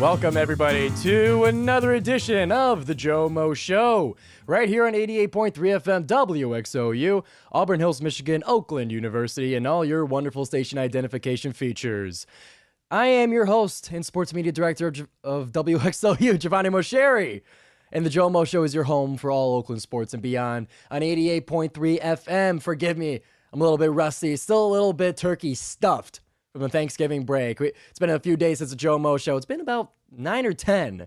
Welcome, everybody, to another edition of the GioMo Show, right here on 88.3 FM WXOU, Auburn Hills, Michigan, Oakland University, and all your wonderful station identification features. I am your host and sports media director of WXOU, Giovanni Mosheri, and the GioMo Show is your home for all Oakland sports and beyond on 88.3 FM. Forgive me, I'm a little bit rusty, still a little bit turkey stuffed from the Thanksgiving break. It's been a few days since the GioMo Show. It's been about 9 or 10,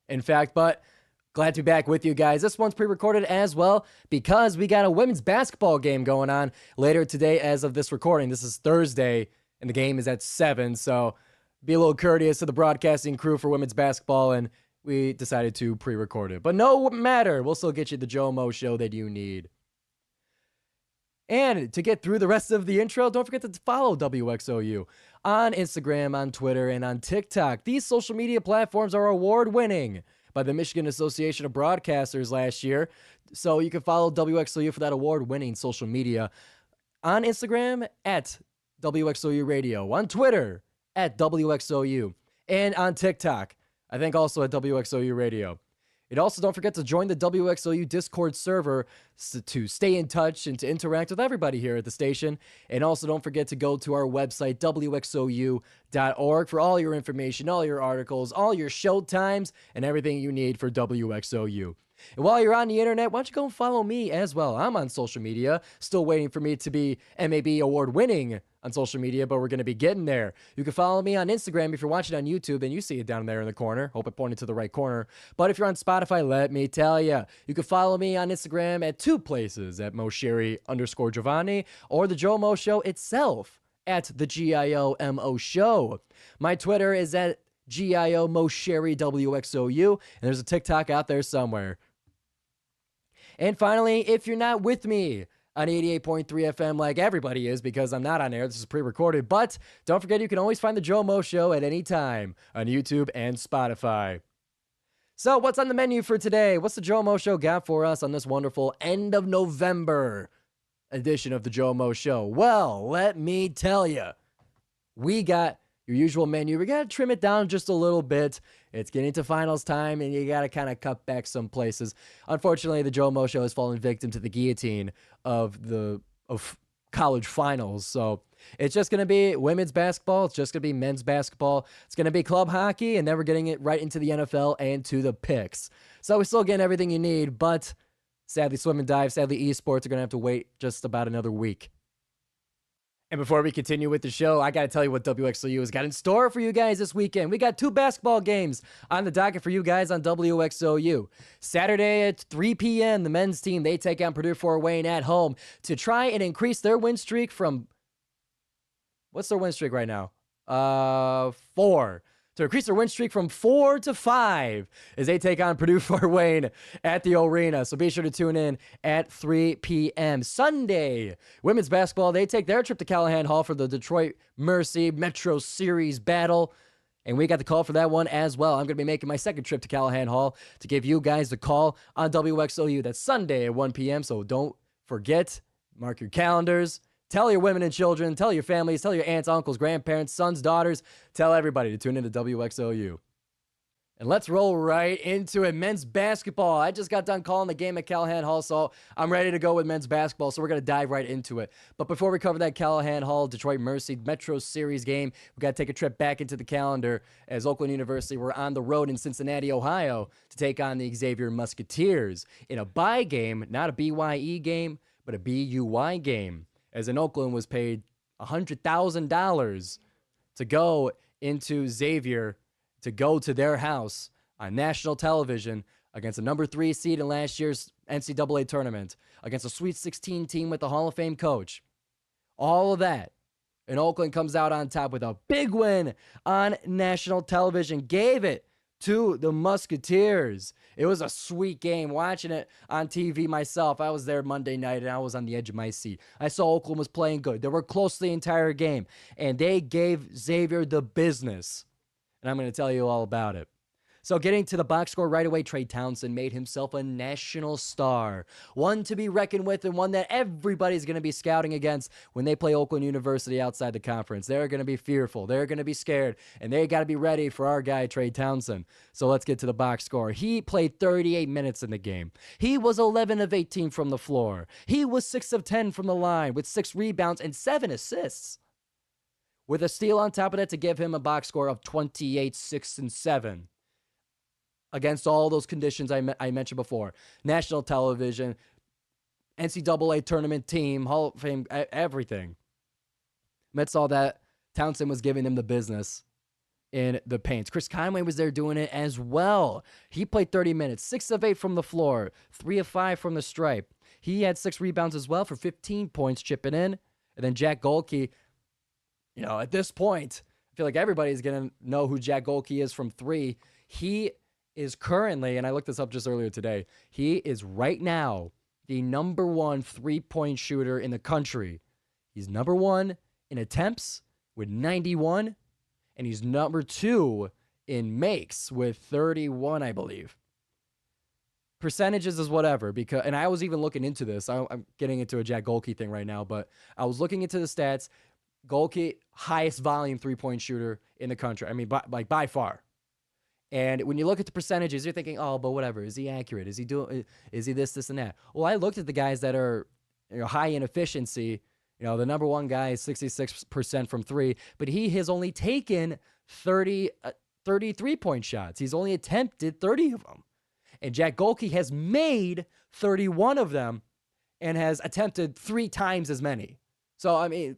in fact, but glad to be back with you guys. This one's pre-recorded as well because we got a women's basketball game going on later today as of this recording. This is Thursday, and the game is at 7, so be a little courteous to the broadcasting crew for women's basketball, and we decided to pre-record it. But no matter, we'll still get you the GioMo Show that you need. And to get through the rest of the intro, don't forget to follow WXOU on Instagram, on Twitter, and on TikTok. These social media platforms are award-winning by the Michigan Association of Broadcasters last year, so you can follow WXOU for that award-winning social media on Instagram at WXOU Radio, on Twitter at WXOU, and on TikTok, I think also at WXOU Radio. And also, don't forget to join the WXOU Discord server to stay in touch and to interact with everybody here at the station. And also, don't forget to go to our website, WXOU.org, for all your information, all your articles, all your show times, and everything you need for WXOU. And while you're on the internet, why don't you go and follow me as well? I'm on social media, still waiting for me to be MAB award-winning on social media, but we're going to be getting there. You can follow me on Instagram if you're watching on YouTube, and you see it down there in the corner. Hope it pointed to the right corner. But if you're on Spotify, let me tell you, you can follow me on Instagram at two places, at Mosheri_Giovanni, or the GioMo Show itself at the GioMo Show. My Twitter is at GioMosheri_WXOU, and there's a TikTok out there somewhere. And finally, if you're not with me on 88.3 FM like everybody is, because I'm not on air, this is pre-recorded, but don't forget you can always find the GioMo Show at any time on YouTube and Spotify. So what's on the menu for today? What's the GioMo Show got for us on this wonderful end of November edition of the GioMo Show? Well, let me tell you, we got your usual menu. We got to trim it down just a little bit. It's getting to finals time, and you got to kind of cut back some places. Unfortunately, the GioMo Show has fallen victim to the guillotine of college finals. So it's just going to be women's basketball. It's just going to be men's basketball. It's going to be club hockey, and then we're getting it right into the NFL and to the picks. So we're still getting everything you need, but sadly, swim and dive, sadly, esports are going to have to wait just about another week. And before we continue with the show, I got to tell you what WXOU has got in store for you guys this weekend. We got 2 basketball games on the docket for you guys on WXOU. Saturday at 3 p.m., the men's team, they take on Purdue Fort Wayne at home to try and increase their win streak from... What's their win streak right now? 4. To increase their win streak from 4 to 5 as they take on Purdue Fort Wayne at the arena. So be sure to tune in at 3 p.m. Sunday, women's basketball, they take their trip to Callahan Hall for the Detroit Mercy Metro Series battle. And we got the call for that one as well. I'm going to be making my second trip to Callahan Hall to give you guys the call on WXOU. That's Sunday at 1 p.m. So don't forget, mark your calendars. Tell your women and children, tell your families, tell your aunts, uncles, grandparents, sons, daughters, tell everybody to tune into WXOU. And let's roll right into it. Men's basketball. I just got done calling the game at Callahan Hall, so I'm ready to go with men's basketball, so we're going to dive right into it. But before we cover that Callahan Hall Detroit Mercy Metro Series game, we got to take a trip back into the calendar as Oakland University were on the road in Cincinnati, Ohio to take on the Xavier Musketeers in a bye game, not a BYE game, but a BUY game, as in Oakland was paid $100,000 to go into Xavier, to go to their house on national television against a number 3 seed in last year's NCAA tournament, against a Sweet 16 team with the Hall of Fame coach. All of that. And Oakland comes out on top with a big win on national television, gave it to the Musketeers. It was a sweet game. Watching it on TV myself, I was there Monday night, and I was on the edge of my seat. I saw Oakland was playing good. They were close the entire game, and they gave Xavier the business. And I'm going to tell you all about it. So getting to the box score right away, Trey Townsend made himself a national star, one to be reckoned with and one that everybody's going to be scouting against when they play Oakland University outside the conference. They're going to be fearful. They're going to be scared, and they got to be ready for our guy, Trey Townsend. So let's get to the box score. He played 38 minutes in the game. He was 11 of 18 from the floor. He was 6 of 10 from the line with 6 rebounds and 7 assists, with a steal on top of that to give him a box score of 28, 6, and 7. Against all those conditions I mentioned before. National television, NCAA tournament team, Hall of Fame, everything. Amidst all that, Townsend was giving them the business in the paint. Chris Conway was there doing it as well. He played 30 minutes, 6 of 8 from the floor, 3 of 5 from the stripe. He had 6 rebounds as well for 15 points chipping in. And then Jack Golke, at this point, I feel like everybody's going to know who Jack Golke is from 3. He is currently, and I looked this up just earlier today, he is right now the number 1 3-point shooter in the country. He's number 1 in attempts with 91, and he's number 2 in makes with 31, I believe. Percentages is whatever, and I was even looking into this. I'm getting into a Jack Golke thing right now, but I was looking into the stats. Golke, highest volume 3-point shooter in the country. I mean, by far. And when you look at the percentages, you're thinking, oh, but whatever. Is he accurate? Is he this, and that? Well, I looked at the guys that are high in efficiency. The number 1 guy is 66% from 3, but he has only taken 30 3-point shots. He's only attempted 30 of them. And Jack Golke has made 31 of them and has attempted 3 times as many. So, I mean,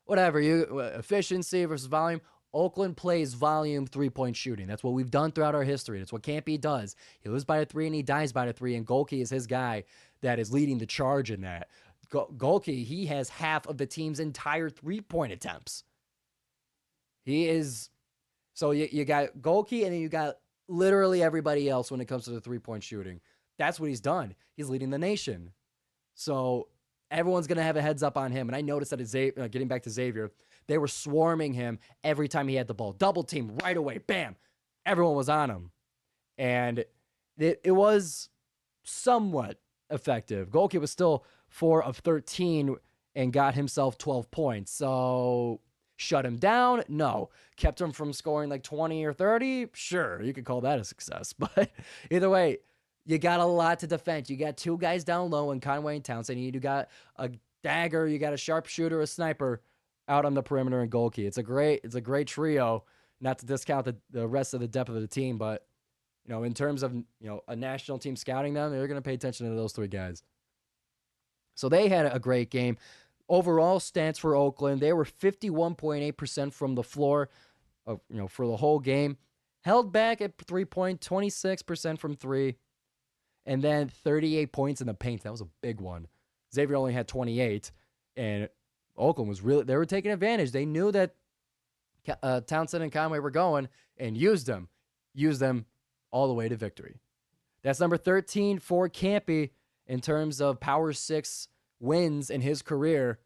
whatever. Efficiency versus volume. Oakland plays volume 3-point shooting. That's what we've done throughout our history. That's what Campy does. He lives by a 3 and he dies by a 3, and Golke is his guy that is leading the charge in that. Golke, he has half of the team's entire 3-point attempts. He is... So you got Golke, and then you got literally everybody else when it comes to the 3-point shooting. That's what he's done. He's leading the nation. So everyone's going to have a heads up on him. And I noticed that getting back to Xavier, they were swarming him every time he had the ball. Double team right away. Bam. Everyone was on him. And it was somewhat effective. Golke was still 4 of 13 and got himself 12 points. So shut him down? No. Kept him from scoring like 20 or 30? Sure, you could call that a success. But either way, you got a lot to defend. You got 2 guys down low in Conway and Townsend. You got a dagger, you got a sharpshooter, a sniper out on the perimeter and Golke. It's a great trio, not to discount the rest of the depth of the team, but in terms of a national team scouting them, they're going to pay attention to those 3 guys. So they had a great game. Overall stats for Oakland, they were 51.8% from the floor, for the whole game. Held back at 3-point, 26% from 3, and then 38 points in the paint. That was a big one. Xavier only had 28, and Oakland was they were taking advantage. They knew that Townsend and Conway were going and used them all the way to victory. That's number 13 for Campy in terms of Power 6 wins in his career.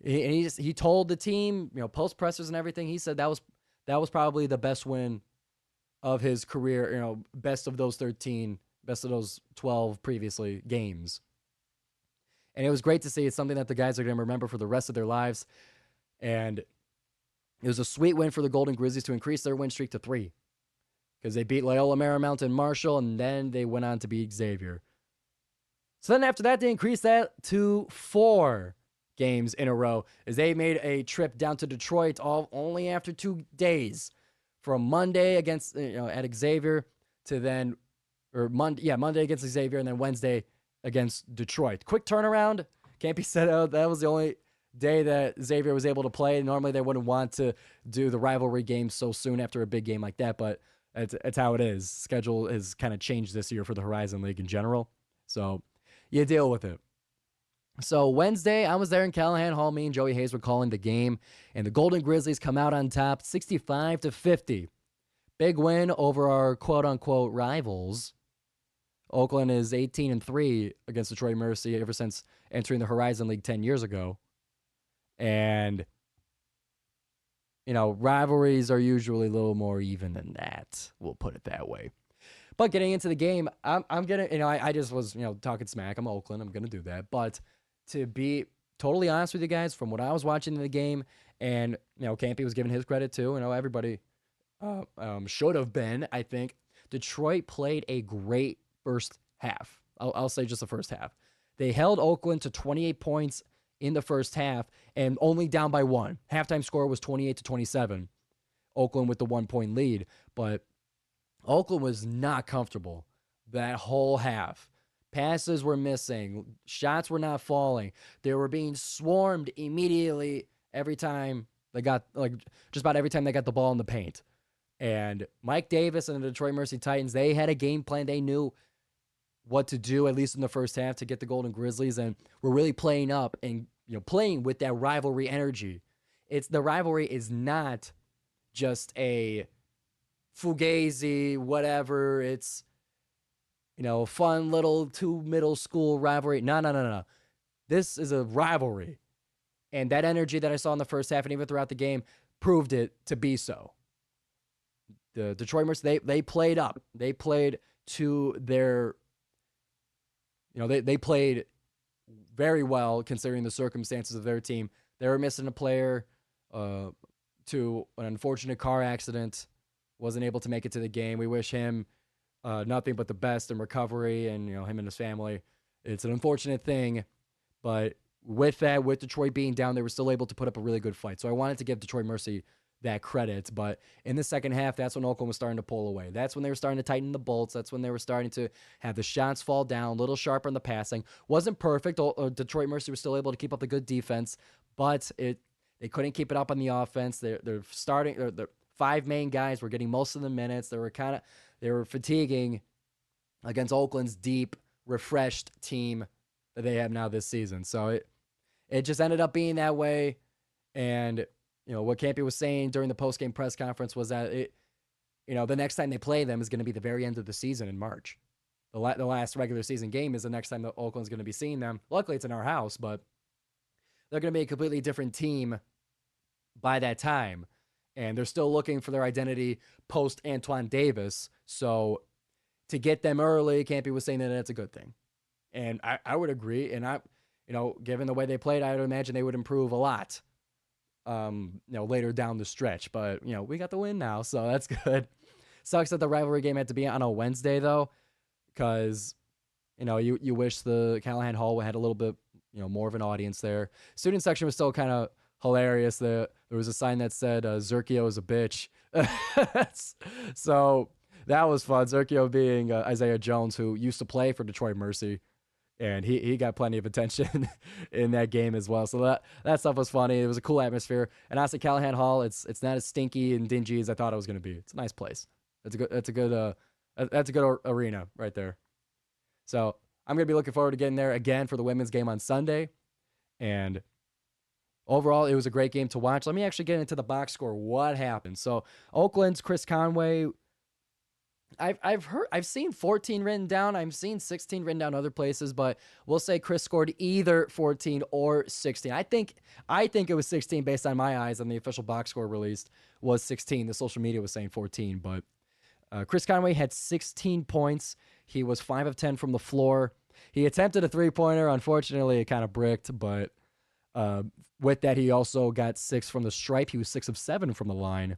He told the team, post pressers and everything, he said that was probably the best win of his career, best of those 13, best of those 12 previously games. And it was great to see. It's something that the guys are going to remember for the rest of their lives. And it was a sweet win for the Golden Grizzlies to increase their win streak to 3. Because they beat Loyola Marymount and Marshall, and then they went on to beat Xavier. So then after that, they increased that to 4 games in a row as they made a trip down to Detroit only after 2 days. From Monday against, at Xavier to then, Monday against Xavier and then Wednesday against Detroit. Quick turnaround. Campy said that was the only day that Xavier was able to play. Normally they wouldn't want to do the rivalry games so soon after a big game like that, but it's how it is. Schedule has kind of changed this year for the Horizon League in general. So you deal with it. So Wednesday, I was there in Callahan Hall. Me and Joey Hayes were calling the game, and the Golden Grizzlies come out on top 65-50. Big win over our quote-unquote rivals. Oakland is 18-3 against Detroit Mercy ever since entering the Horizon League 10 years ago. And rivalries are usually a little more even than that. We'll put it that way. But getting into the game, I'm gonna, I just was, talking smack. I'm Oakland. I'm gonna do that. But to be totally honest with you guys, from what I was watching in the game, and Campy was giving his credit too. Everybody should have been. I think Detroit played a great first half. I'll say just the first half. They held Oakland to 28 points in the first half and only down by one. Halftime score was 28-27. Oakland with the 1-point lead, but Oakland was not comfortable that whole half. Passes were missing. Shots were not falling. They were being swarmed immediately every time they got, just about every time they got the ball in the paint. And Mike Davis and the Detroit Mercy Titans, they had a game plan. They knew what to do, at least in the first half, to get the Golden Grizzlies, and were really playing up and playing with that rivalry energy. The rivalry is not just a fugazi, whatever. It's fun little two middle school rivalry. No. This is a rivalry, and that energy that I saw in the first half and even throughout the game proved it to be so. The Detroit Mercy, they played up. They played to their, they played very well considering the circumstances of their team. They were missing a player to an unfortunate car accident, wasn't able to make it to the game. We wish him nothing but the best in recovery, and him and his family. It's an unfortunate thing, but with Detroit being down, they were still able to put up a really good fight. So I wanted to give Detroit Mercy that credit, but in the second half, that's when Oakland was starting to pull away. That's when they were starting to tighten the bolts. That's when they were starting to have the shots fall down, a little sharper in the passing. Wasn't perfect. Detroit Mercy was still able to keep up the good defense, but they couldn't keep it up on the offense. They're starting. The five main guys were getting most of the minutes. They were fatiguing against Oakland's deep, refreshed team that they have now this season. So it just ended up being that way, and what Campy was saying during the post-game press conference was that the next time they play them is going to be the very end of the season in March. The last regular season game is the next time that Oakland's going to be seeing them. Luckily, it's in our house, but they're going to be a completely different team by that time. And they're still looking for their identity post-Antoine Davis. So to get them early, Campy was saying that that's a good thing. And I would agree. And given the way they played, I would imagine they would improve a lot later down the stretch, but we got the win now, so that's good. Sucks that the rivalry game had to be on a Wednesday though, because you wish the Callahan Hall had a little bit more of an audience there. Student section was still kind of hilarious. There was a sign that said Zerkio is a bitch. So that was fun. Zerkio being Isaiah Jones, who used to play for Detroit Mercy. And he got plenty of attention in that game as well. So that stuff was funny. It was a cool atmosphere. And honestly, Callahan Hall, it's not as stinky and dingy as I thought it was going to be. It's a nice place. That's a good arena right there. So I'm going to be looking forward to getting there again for the women's game on Sunday. And overall, it was a great game to watch. Let me actually get into the box score. What happened? So Oakland's Chris Conway, I've seen 14 written down. I've seen 16 written down other places, but we'll say Chris scored either 14 or 16. I think it was 16 based on my eyes, and the official box score released was 16. The social media was saying 14, but Chris Conway had 16 points. He was 5 of 10 from the floor. He attempted a three-pointer. Unfortunately, it kind of bricked, but with that, he also got 6 from the stripe. He was 6 of 7 from the line,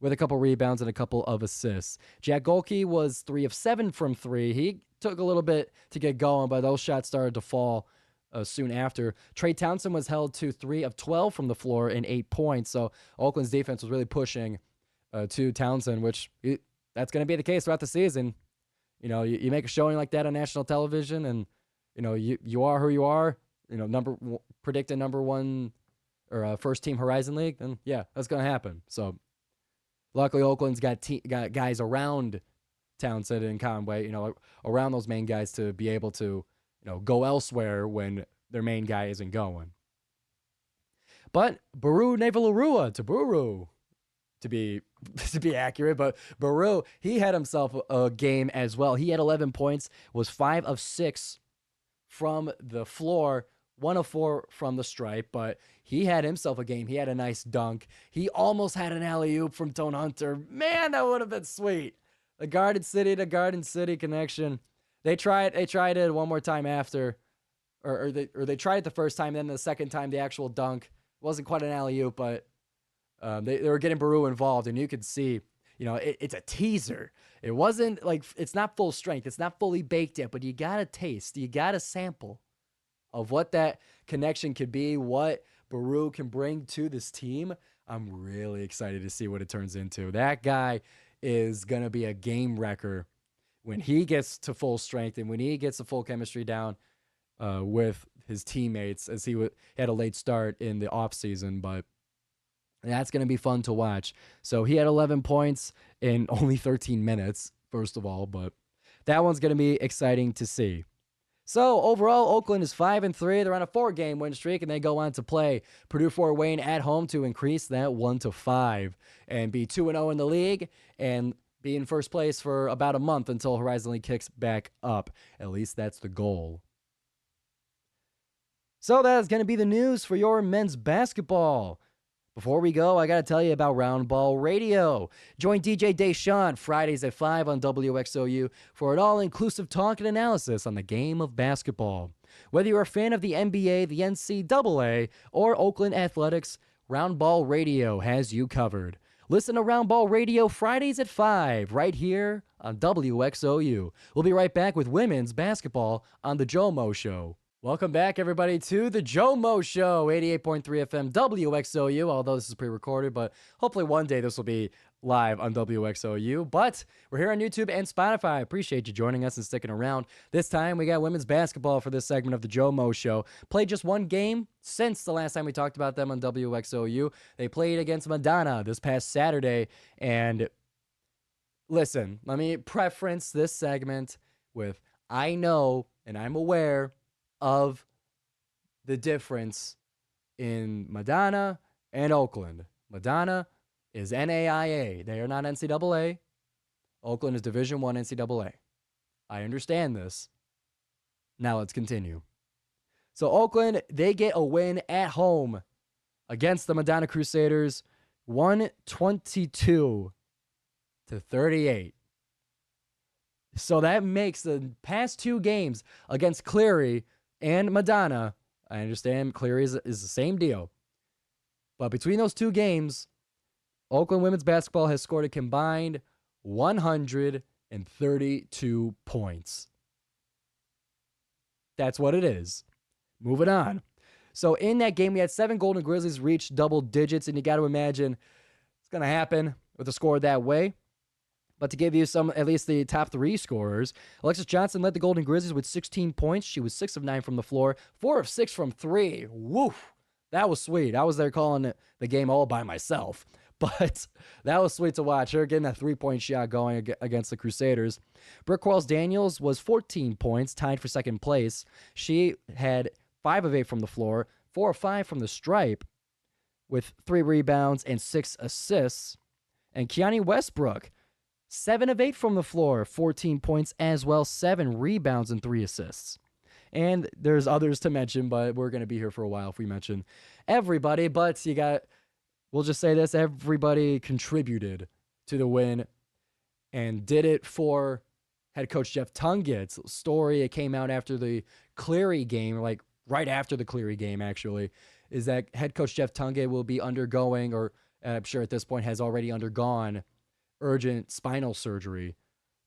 with a couple rebounds and a couple of assists. Jack Golke was 3 of 7 from 3. He took a little bit to get going, but those shots started to fall soon after. Trey Townsend was held to 3 of 12 from the floor and 8 points. So Oakland's defense was really pushing to Townsend, which that's going to be the case throughout the season. You make a showing like that on national television, and you are who you are. Predicting number one or first team Horizon League, then yeah, that's going to happen. So. Luckily, Oakland's got guys around Townsend and Conway, around those main guys to be able to, go elsewhere when their main guy isn't going. But Baru Nevalarua to Buru, to be accurate, but Baru, he had himself a game as well. He had 11 points, was 5 of 6 from the floor, 1 of 4 from the stripe, but he had himself a game. He had a nice dunk. He almost had an alley-oop from Tone Hunter. Man, that would have been sweet. The Garden City to Garden City connection. They tried it one more time after, or they tried it the first time, then the second time the actual dunk wasn't quite an alley-oop, but they were getting Baru involved, and you could see, it's a teaser. It wasn't like, it's not full strength. It's not fully baked yet, but you got to taste. You got to sample of what that connection could be, what Baru can bring to this team. I'm really excited to see what it turns into. That guy is going to be a game wrecker when he gets to full strength and when he gets the full chemistry down with his teammates, as he had a late start in the offseason, but that's going to be fun to watch. So he had 11 points in only 13 minutes, first of all, but that one's going to be exciting to see. So overall, Oakland is 5-3. They're on a 4-game win streak, and they go on to play Purdue Fort Wayne at home to increase that 1-5 and be 2-0 in the league and be in first place for about a month until Horizon League kicks back up. At least that's the goal. So that is going to be the news for your men's basketball. Before we go, I got to tell you about Round Ball Radio. Join DJ Deshaun Fridays at 5 on WXOU for an all-inclusive talk and analysis on the game of basketball. Whether you're a fan of the NBA, the NCAA, or Oakland Athletics, Round Ball Radio has you covered. Listen to Round Ball Radio Fridays at 5 right here on WXOU. We'll be right back with women's basketball on the GioMoShow. Welcome back, everybody, to the GioMoShow, 88.3 FM WXOU, although this is pre-recorded, but hopefully one day this will be live on WXOU. But we're here on YouTube and Spotify. I appreciate you joining us and sticking around. This time, we got women's basketball for this segment of the GioMoShow. Played just one game since the last time we talked about them on WXOU. They played against Madonna this past Saturday. And listen, let me preference this segment with, I know and I'm aware of the difference in Madonna and Oakland. Madonna is NAIA. They are not NCAA. Oakland is Division I NCAA. I understand this. Now let's continue. So Oakland, they get a win at home against the Madonna Crusaders, 122-38. So that makes the past 2 games against Cleary and Madonna, I understand Cleary is the same deal. But between those 2 games, Oakland women's basketball has scored a combined 132 points. That's what it is. Moving on. So in that game, we had 7 Golden Grizzlies reach double digits, and you got to imagine it's going to happen with a score that way. But to give you at least the top 3 scorers, Alexis Johnson led the Golden Grizzlies with 16 points. She was 6 of 9 from the floor, 4 of 6 from 3. Woof. That was sweet. I was there calling the game all by myself. But that was sweet to watch. Her getting that 3-point shot going against the Crusaders. Brooke Quarles-Daniels was 14 points, tied for second place. She had 5 of 8 from the floor, 4 of 5 from the stripe, with 3 rebounds and 6 assists. And Kiani Westbrook, 7 of 8 from the floor, 14 points as well, 7 rebounds and 3 assists. And there's others to mention, but we're going to be here for a while if we mention everybody. But we'll just say this, everybody contributed to the win and did it for head coach Jeff Tungett's story. It came out after the Cleary game, like right after the Cleary game, actually, is that head coach Jeff Tungett will be undergoing, or I'm sure at this point has already undergone, urgent spinal surgery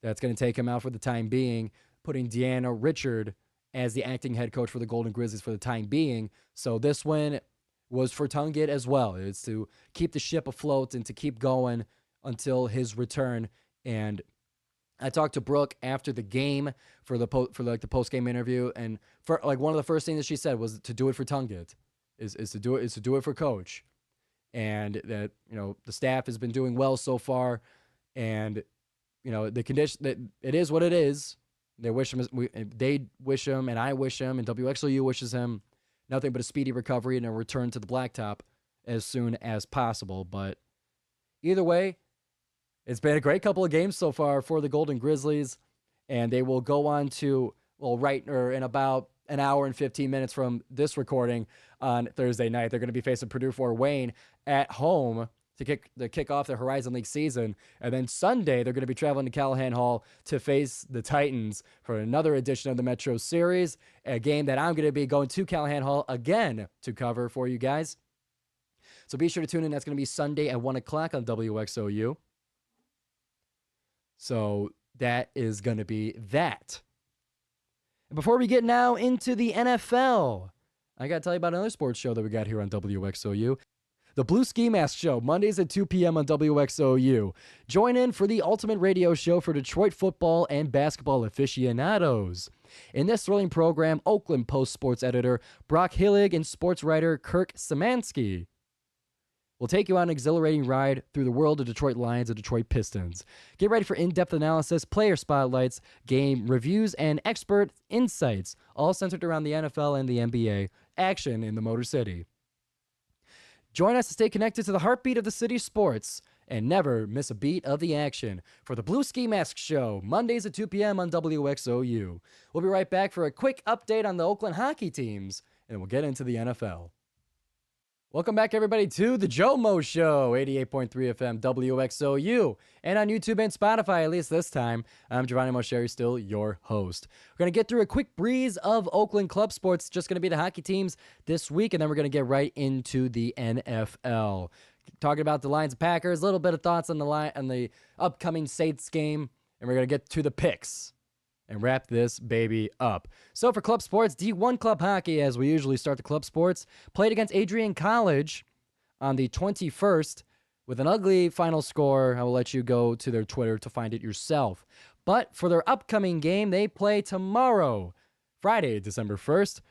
that's going to take him out for the time being, putting Deanna Richard as the acting head coach for the Golden Grizzlies for the time being. So this win was for Tungett as well. It's to keep the ship afloat and to keep going until his return. And I talked to Brooke after the game for the post-game interview, and for one of the first things that she said was to do it for Tungett, is to do it for Coach. And that, the staff has been doing well so far, and the condition that it is what it is. They wish him, and I wish him, and WXOU wishes him nothing but a speedy recovery and a return to the blacktop as soon as possible. But either way, it's been a great couple of games so far for the Golden Grizzlies, and they will go on to in about an hour and 15 minutes from this recording on Thursday night. They're going to be facing Purdue Fort Wayne at home to kick off the Horizon League season. And then Sunday, they're going to be traveling to Callahan Hall to face the Titans for another edition of the Metro Series, a game that I'm going to be going to Callahan Hall again to cover for you guys. So be sure to tune in. That's going to be Sunday at 1 o'clock on WXOU. So that is going to be that. And before we get now into the NFL, I got to tell you about another sports show that we got here on WXOU. The Blue Ski Mask Show, Mondays at 2 p.m. on WXOU. Join in for the ultimate radio show for Detroit football and basketball aficionados. In this thrilling program, Oakland Post sports editor Brock Hillig and sports writer Kirk Szymanski will take you on an exhilarating ride through the world of Detroit Lions and Detroit Pistons. Get ready for in-depth analysis, player spotlights, game reviews, and expert insights, all centered around the NFL and the NBA, action in the Motor City. Join us to stay connected to the heartbeat of the city's sports and never miss a beat of the action for the Blue Ski Mask Show, Mondays at 2 p.m. on WXOU. We'll be right back for a quick update on the Oakland hockey teams, and we'll get into the NFL. Welcome back, everybody, to the GioMoShow Show, 88.3 FM WXOU, and on YouTube and Spotify, at least this time. I'm Giovanni Mosheri, still your host. We're going to get through a quick breeze of Oakland club sports, just going to be the hockey teams this week, and then we're going to get right into the NFL. Talking about the Lions and Packers, a little bit of thoughts on the upcoming Saints game, and we're going to get to the picks and wrap this baby up. So for club sports, D1 club hockey, as we usually start the club sports, played against Adrian College on the 21st with an ugly final score. I will let you go to their Twitter to find it yourself. But for their upcoming game, they play tomorrow, Friday, December 1st.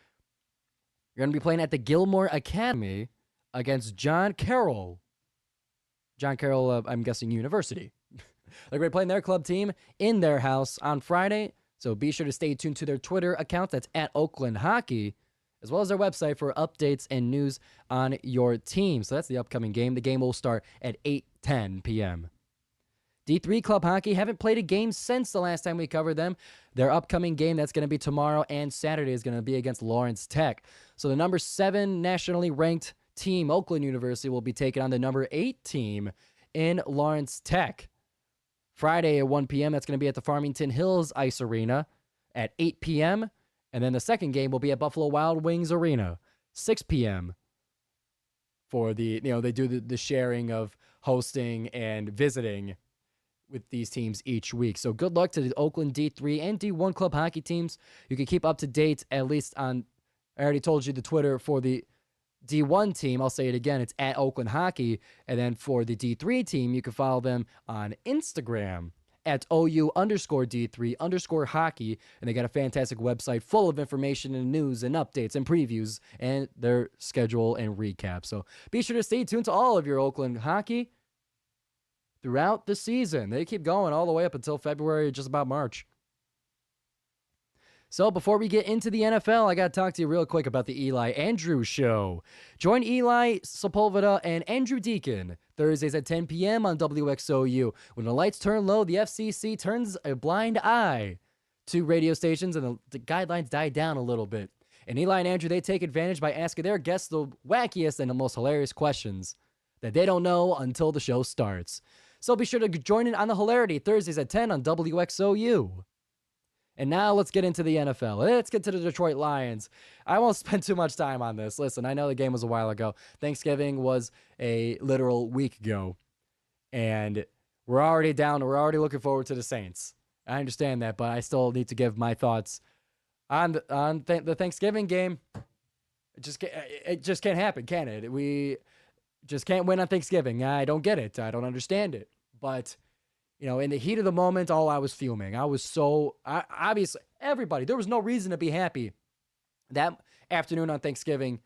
You're going to be playing at the Gilmore Academy against John Carroll. John Carroll, I'm guessing University. They're going to be playing their club team in their house on Friday. So be sure to stay tuned to their Twitter account. That's at Oakland Hockey, as well as their website for updates and news on your team. So that's the upcoming game. The game will start at 8:10 p.m. D3 Club Hockey haven't played a game since the last time we covered them. Their upcoming game that's going to be tomorrow and Saturday is going to be against Lawrence Tech. So the number 7 nationally ranked team, Oakland University, will be taking on the number 8 team in Lawrence Tech. Friday at 1 p.m., that's going to be at the Farmington Hills Ice Arena at 8 p.m. And then the second game will be at Buffalo Wild Wings Arena, 6 p.m. for the, they do the sharing of hosting and visiting with these teams each week. So good luck to the Oakland D3 and D1 club hockey teams. You can keep up to date, at least on, I already told you the Twitter for the D1 team. I'll say it again. It's at Oakland Hockey. And then for the D3 team, you can follow them on Instagram at OU_D3_hockey. And they got a fantastic website full of information and news and updates and previews and their schedule and recap. So be sure to stay tuned to all of your Oakland hockey throughout the season. They keep going all the way up until February, just about March. So before we get into the NFL, I got to talk to you real quick about the Eli Andrews Show. Join Eli Sepulveda and Andrew Deacon Thursdays at 10 p.m. on WXOU. When the lights turn low, the FCC turns a blind eye to radio stations and the guidelines die down a little bit. And Eli and Andrew, they take advantage by asking their guests the wackiest and the most hilarious questions that they don't know until the show starts. So be sure to join in on the hilarity Thursdays at 10 on WXOU. And now let's get into the NFL. Let's get to the Detroit Lions. I won't spend too much time on this. Listen, I know the game was a while ago. Thanksgiving was a literal week ago. And we're already down. We're already looking forward to the Saints. I understand that, but I still need to give my thoughts on the Thanksgiving game. It just can't happen, can it? We just can't win on Thanksgiving. I don't get it. I don't understand it. But in the heat of the moment, I was fuming. Obviously, everybody, there was no reason to be happy that afternoon on Thanksgiving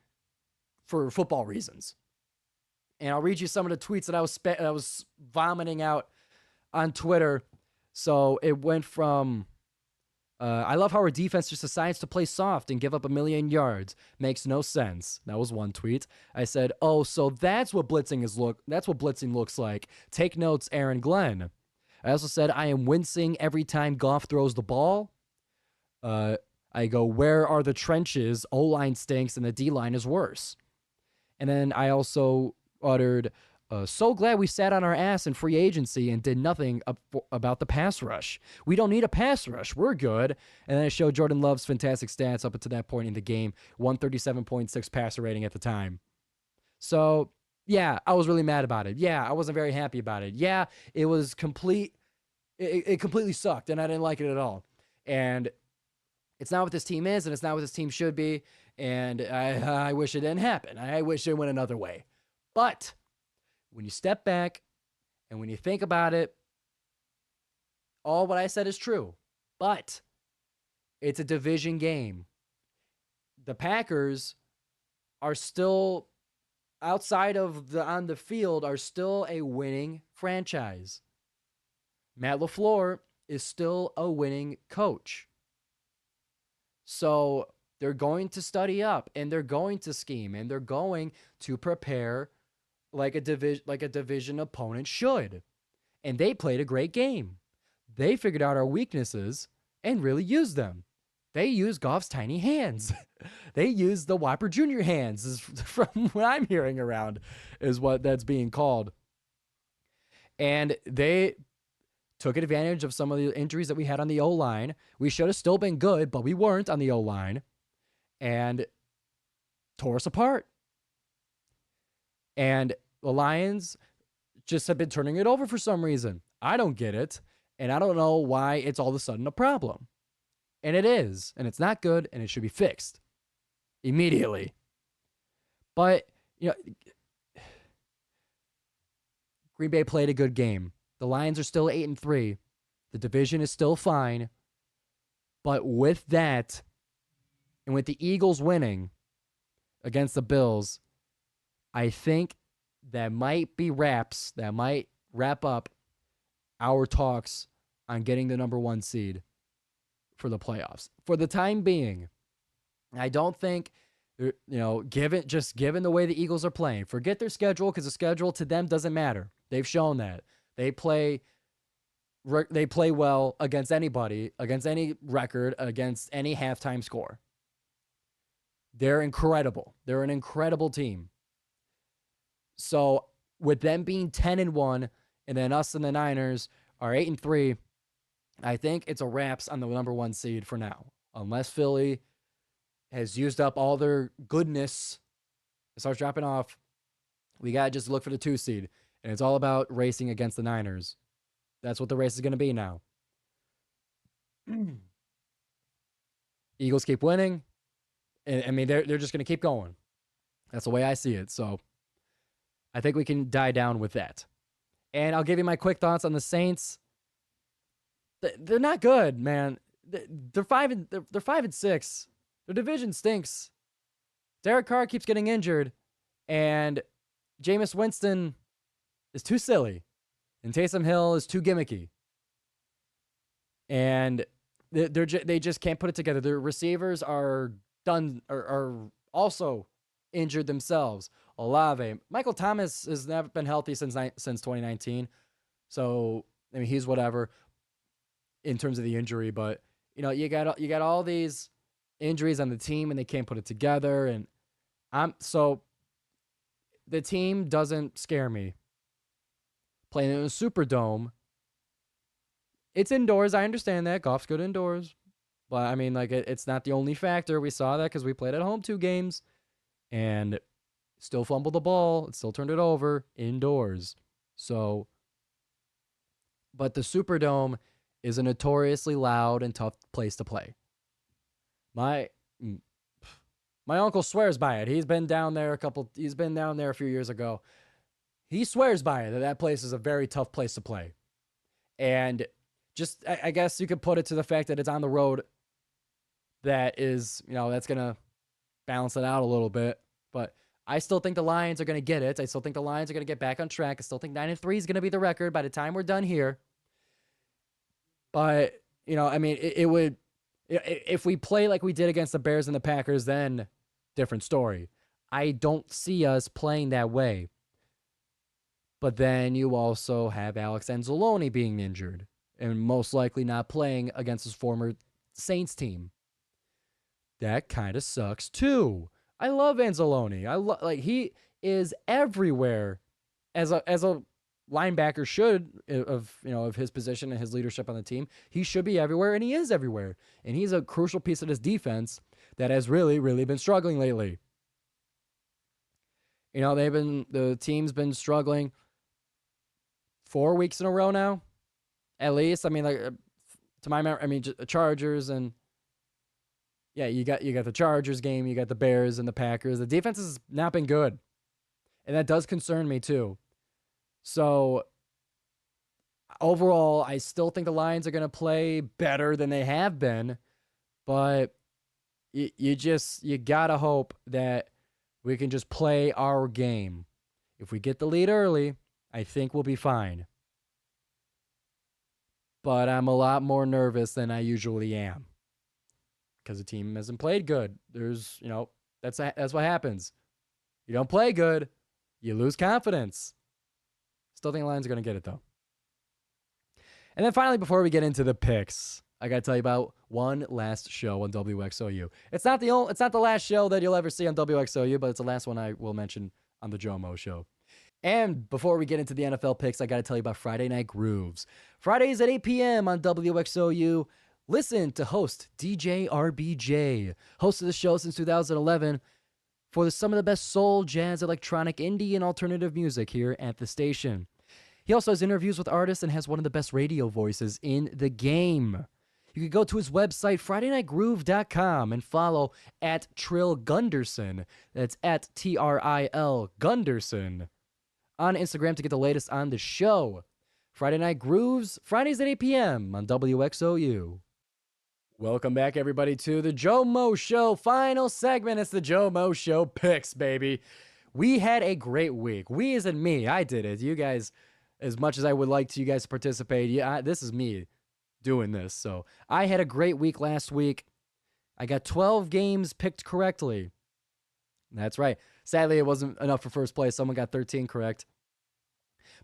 for football reasons. And I'll read you some of the tweets that I was vomiting out on Twitter. So it went from, I love how our defense just decides to play soft and give up 1,000,000 yards. Makes no sense. That was one tweet. I said, so that's what blitzing looks like. Take notes, Aaron Glenn. I also said, I am wincing every time Goff throws the ball. I go, where are the trenches? O-line stinks and the D-line is worse. And then I also uttered, so glad we sat on our ass in free agency and did nothing about the pass rush. We don't need a pass rush. We're good. And then I showed Jordan Love's fantastic stats up until that point in the game, 137.6 passer rating at the time. So, yeah, I was really mad about it. Yeah, I wasn't very happy about it. Yeah, it was complete. It completely sucked, and I didn't like it at all. And it's not what this team is, and it's not what this team should be. And I wish it didn't happen. I wish it went another way. But when you step back and when you think about it, all what I said is true. But it's a division game. The Packers are still, outside of on the field, are still a winning franchise. Matt LaFleur is still a winning coach. So they're going to study up and they're going to scheme and they're going to prepare like a division opponent should. And they played a great game. They figured out our weaknesses and really used them. They used Goff's tiny hands. They used the Whopper Jr. hands, is from what I'm hearing around, is what that's being called. And they took advantage of some of the injuries that we had on the O-line. We should have still been good, but we weren't on the O-line. And tore us apart. And the Lions just have been turning it over for some reason. I don't get it. And I don't know why it's all of a sudden a problem. And it is. And it's not good. And it should be fixed immediately. But, Green Bay played a good game. The Lions are still 8-3. The division is still fine. But with that, and with the Eagles winning against the Bills, I think that might be wraps. That might wrap up our talks on getting the number 1 seed for the playoffs. For the time being, I don't think, given the way the Eagles are playing, forget their schedule, because the schedule to them doesn't matter. They've shown that. They play well against anybody, against any record, against any halftime score. They're incredible. They're an incredible team. So with them being 10-1, and then us and the Niners are 8-3, I think it's a wraps on the number 1 seed for now. Unless Philly has used up all their goodness and starts dropping off, we got to just look for the 2 seed. And it's all about racing against the Niners. That's what the race is going to be now. Eagles keep winning. And I mean, they're just going to keep going. That's the way I see it. So I think we can die down with that. And I'll give you my quick thoughts on the Saints. They're not good, man. They're 5-6. Their division stinks. Derek Carr keeps getting injured, and Jameis Winston is too silly, and Taysom Hill is too gimmicky, and they just can't put it together. Their receivers are done, are also injured themselves. Olave, Michael Thomas has never been healthy since 2019, so I mean he's whatever in terms of the injury, but you got all these injuries on the team and they can't put it together, and so the team doesn't scare me. Playing in a Superdome, it's indoors. I understand that Goff's good indoors, but I mean, like it's not the only factor. We saw that because we played at home 2 games and still fumbled the ball. It still turned it over indoors. So, but the Superdome is a notoriously loud and tough place to play. My uncle swears by it. He's been down there a few years ago. He swears by it that place is a very tough place to play. And just, I guess you could put it to the fact that it's on the road. That is, that's going to balance it out a little bit. But I still think the Lions are going to get it. I still think the Lions are going to get back on track. I still think 9-3 is going to be the record by the time we're done here. But, I mean, it would, if we play like we did against the Bears and the Packers, then different story. I don't see us playing that way. But then you also have Alex Anzalone being injured and most likely not playing against his former Saints team. that kind of sucks too. I love Anzalone. He is everywhere as a linebacker should of his position and his leadership on the team. He should be everywhere, and he is everywhere. And he's a crucial piece of this defense that has really, really been struggling lately. The team's been struggling 4 weeks in a row now, at least. I mean, to my memory, I mean, just the Chargers and yeah, you got the Chargers game, you got the Bears and the Packers. The defense has not been good, and that does concern me too. So overall, I still think the Lions are going to play better than they have been, but you gotta hope that we can just play our game. If we get the lead early, I think we'll be fine. But I'm a lot more nervous than I usually am because the team hasn't played good. That's what happens. You don't play good, you lose confidence. Still think the Lions are going to get it, though. And then finally, before we get into the picks, I got to tell you about one last show on WXOU. It's not the last show that you'll ever see on WXOU, but it's the last one I will mention on the GioMo Show. And before we get into the NFL picks, I got to tell you about Friday Night Grooves. Fridays at 8 p.m. on WXOU. Listen to host DJ RBJ, host of the show since 2011, for some of the best soul, jazz, electronic, indie, and alternative music here at the station. He also has interviews with artists and has one of the best radio voices in the game. You can go to his website, FridayNightGroove.com, and follow at Trill Gunderson. That's at TRIL Gunderson on Instagram to get the latest on the show. Friday Night Grooves, Fridays at 8 p.m. on WXOU. Welcome back, everybody, to the GioMo Show final segment. It's the GioMo Show picks, baby. We had a great week. We as in me. I did it. You guys, as much as I would like you guys to participate, this is me doing this. So I had a great week last week. I got 12 games picked correctly. That's right. Sadly, it wasn't enough for first place. Someone got 13 correct.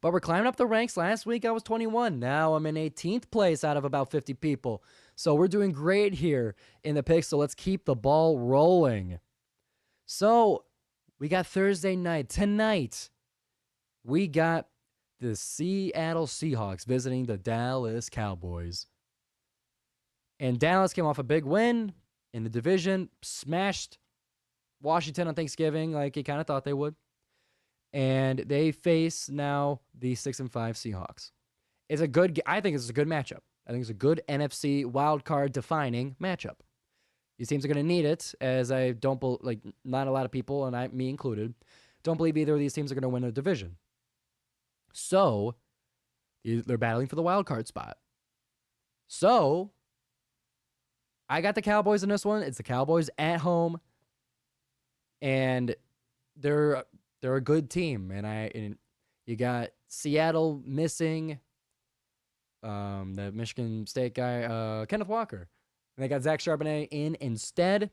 But we're climbing up the ranks. Last week, I was 21. Now I'm in 18th place out of about 50 people. So we're doing great here in the picks. So let's keep the ball rolling. So we got Thursday night. Tonight, we got the Seattle Seahawks visiting the Dallas Cowboys. And Dallas came off a big win in the division, smashed Washington on Thanksgiving like he kind of thought they would. And they face now the 6-5 Seahawks. I think it's a good matchup. I think it's a good NFC wildcard defining matchup. These teams are going to need it, as I don't not a lot of people, and me included, don't believe either of these teams are going to win a division. So they're battling for the wild card spot. So I got the Cowboys in this one. It's the Cowboys at home, and they're a good team. And you got Seattle missing the Michigan State guy, Kenneth Walker, and they got Zach Charbonnet in instead.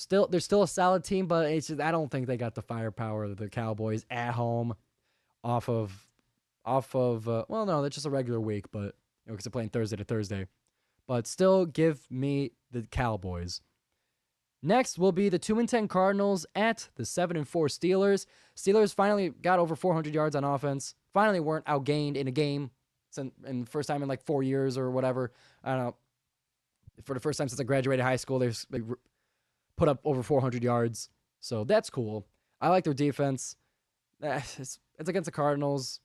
They're still a solid team, but I don't think they got the firepower of the Cowboys at home. Off of no, that's just a regular week, but because they're playing Thursday to Thursday. But still, give me the Cowboys. Next will be the 2-10 Cardinals at the 7-4 Steelers. Steelers finally got over 400 yards on offense. Finally weren't outgained in a game, and the first time in like 4 years or whatever. I don't know. For the first time since I graduated high school, they put up over 400 yards. So that's cool. I like their defense. It's against the Cardinals.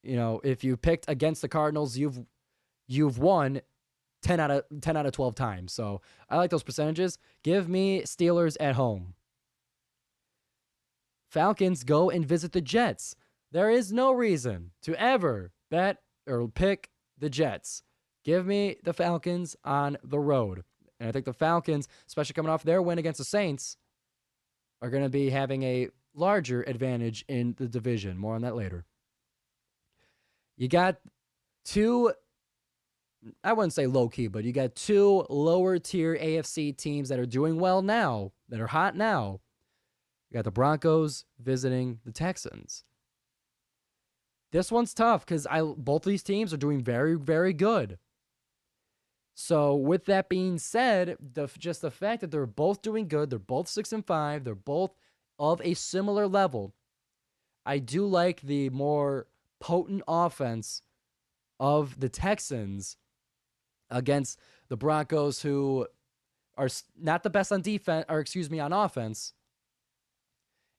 If you picked against the Cardinals, you've won 10 out of 12 times. So I like those percentages. Give me Steelers at home. Falcons go and visit the Jets. There is no reason to ever bet or pick the Jets. Give me the Falcons on the road. And I think the Falcons, especially coming off their win against the Saints, are going to be having a larger advantage in the division. More on that later. You got two, I wouldn't say low-key, but you got two lower-tier AFC teams that are doing well now, that are hot now. You got the Broncos visiting the Texans. This one's tough because both of these teams are doing very, very good. So with that being said, just the fact that they're both doing good, they're both 6-5, they're both of a similar level. I do like the more potent offense of the Texans against the Broncos, who are not the best on defense, or excuse me, on offense.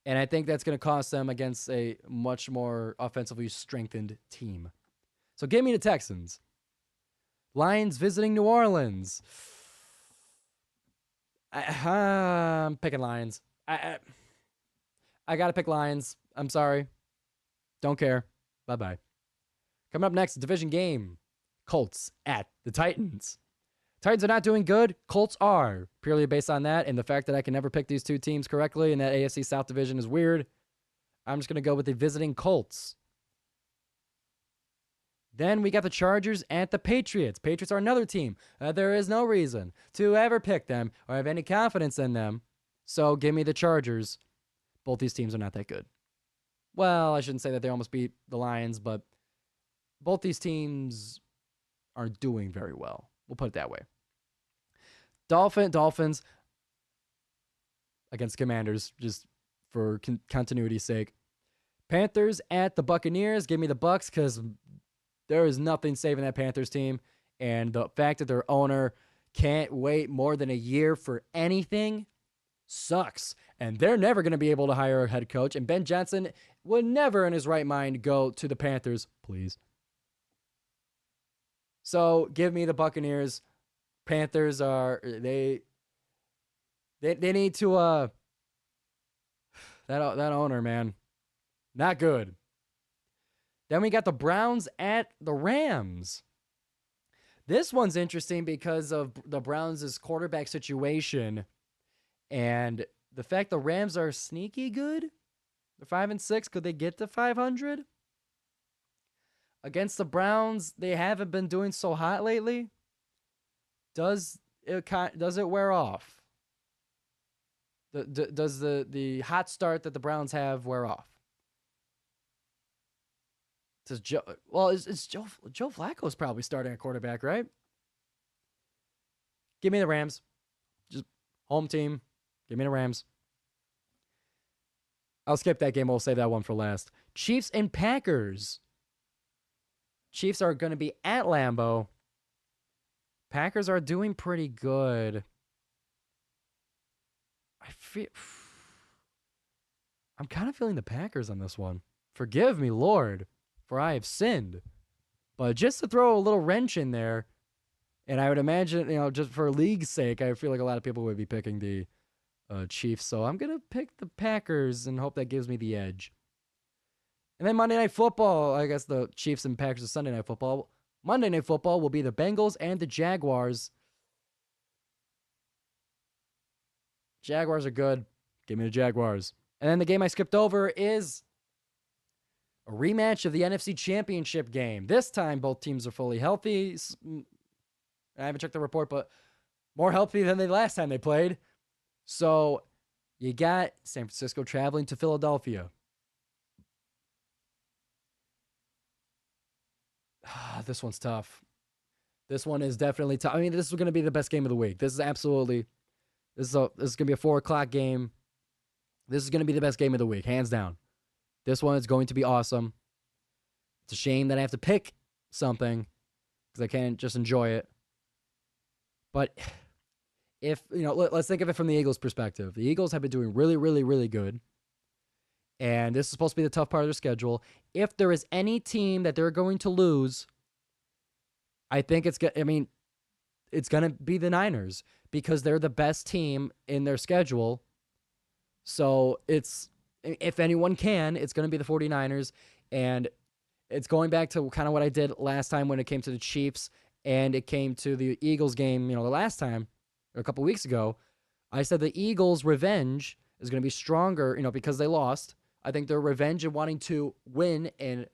And I think that's going to cost them against a much more offensively strengthened team. So give me the Texans. Lions visiting New Orleans. I'm picking Lions. I got to pick Lions. I'm sorry. Don't care. Bye-bye. Coming up next, division game. Colts at the Titans. Titans are not doing good. Colts are. Purely based on that and the fact that I can never pick these two teams correctly and that AFC South division is weird, I'm just going to go with the visiting Colts. Then we got the Chargers at the Patriots. Patriots are another team. There is no reason to ever pick them or have any confidence in them. So give me the Chargers. Both these teams are not that good. Well, I shouldn't say that they almost beat the Lions, but both these teams aren't doing very well. We'll put it that way. Dolphins against Commanders, just for continuity's sake. Panthers at the Buccaneers. Give me the Bucs because there is nothing saving that Panthers team. And the fact that their owner can't wait more than a year for anything sucks. And they're never going to be able to hire a head coach. And Ben Johnson would never in his right mind go to the Panthers, please. So give me the Buccaneers. Panthers are, they need to, that owner, man, not good. Then we got the Browns at the Rams. This one's interesting because of the Browns' quarterback situation and the fact the Rams are sneaky good. They're 5-6. Could they get to 500? Against the Browns, they haven't been doing so hot lately. Does it wear off? Does the hot start that the Browns have wear off? Does Joe Flacco's probably starting at quarterback, right? Give me the Rams. Just home team. Give me the Rams. I'll skip that game. We'll save that one for last. Chiefs and Packers. Chiefs are going to be at Lambeau. Packers are doing pretty good. I'm kind of feeling the Packers on this one. Forgive me, Lord, for I have sinned. But just to throw a little wrench in there, and I would imagine, just for league's sake, I feel like a lot of people would be picking the Chiefs. So I'm going to pick the Packers and hope that gives me the edge. And then Monday Night Football, I guess the Chiefs and Packers is Sunday Night Football. Monday Night Football will be the Bengals and the Jaguars. Jaguars are good. Give me the Jaguars. And then the game I skipped over is a rematch of the NFC Championship game. This time, both teams are fully healthy. I haven't checked the report, but more healthy than the last time they played. So you got San Francisco traveling to Philadelphia. This one's tough. This one is definitely tough. I mean, this is going to be the best game of the week. This is going to be a 4:00 game. This is going to be the best game of the week, hands down. This one is going to be awesome. It's a shame that I have to pick something because I can't just enjoy it. But if, let's think of it from the Eagles' perspective. The Eagles have been doing really, really, really good. And this is supposed to be the tough part of their schedule. If there is any team that they're going to lose, I think it's going to be the Niners because they're the best team in their schedule. So if anyone can, it's going to be the 49ers. And it's going back to kind of what I did last time when it came to the Chiefs and it came to the Eagles game, the last time, or a couple weeks ago. I said the Eagles' revenge is going to be stronger, because they lost. I think their revenge and wanting to win and,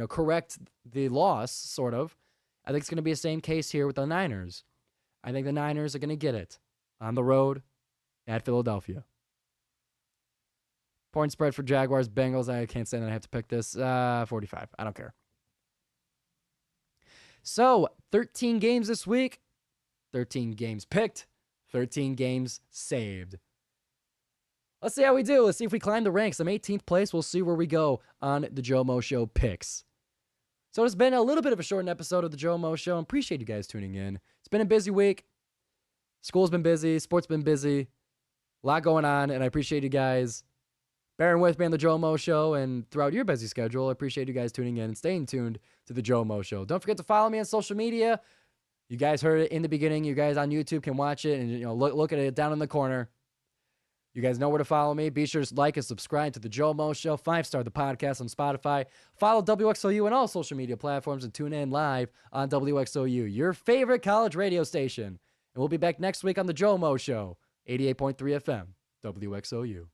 correct the loss, sort of. I think it's going to be the same case here with the Niners. I think the Niners are going to get it on the road at Philadelphia. Point spread for Jaguars, Bengals. I can't say that I have to pick this. 45. I don't care. So, 13 games this week. 13 games picked, 13 games saved. Let's see how we do. Let's see if we climb the ranks. I'm 18th place. We'll see where we go on the Joe Show picks. So it's been a little bit of a shortened episode of the Joe Show. I appreciate you guys tuning in. It's been a busy week. School's been busy. Sports been busy. A lot going on, and I appreciate you guys bearing with me on the Joe Show and throughout your busy schedule. I appreciate you guys tuning in and staying tuned to the Joe Show. Don't forget to follow me on social media. You guys heard it in the beginning. You guys on YouTube can watch it and look at it down in the corner. You guys know where to follow me. Be sure to like and subscribe to the Joe Show. 5-star the podcast on Spotify. Follow WXOU on all social media platforms and tune in live on WXOU, your favorite college radio station. And we'll be back next week on the Joe Show, 88.3 FM, WXOU.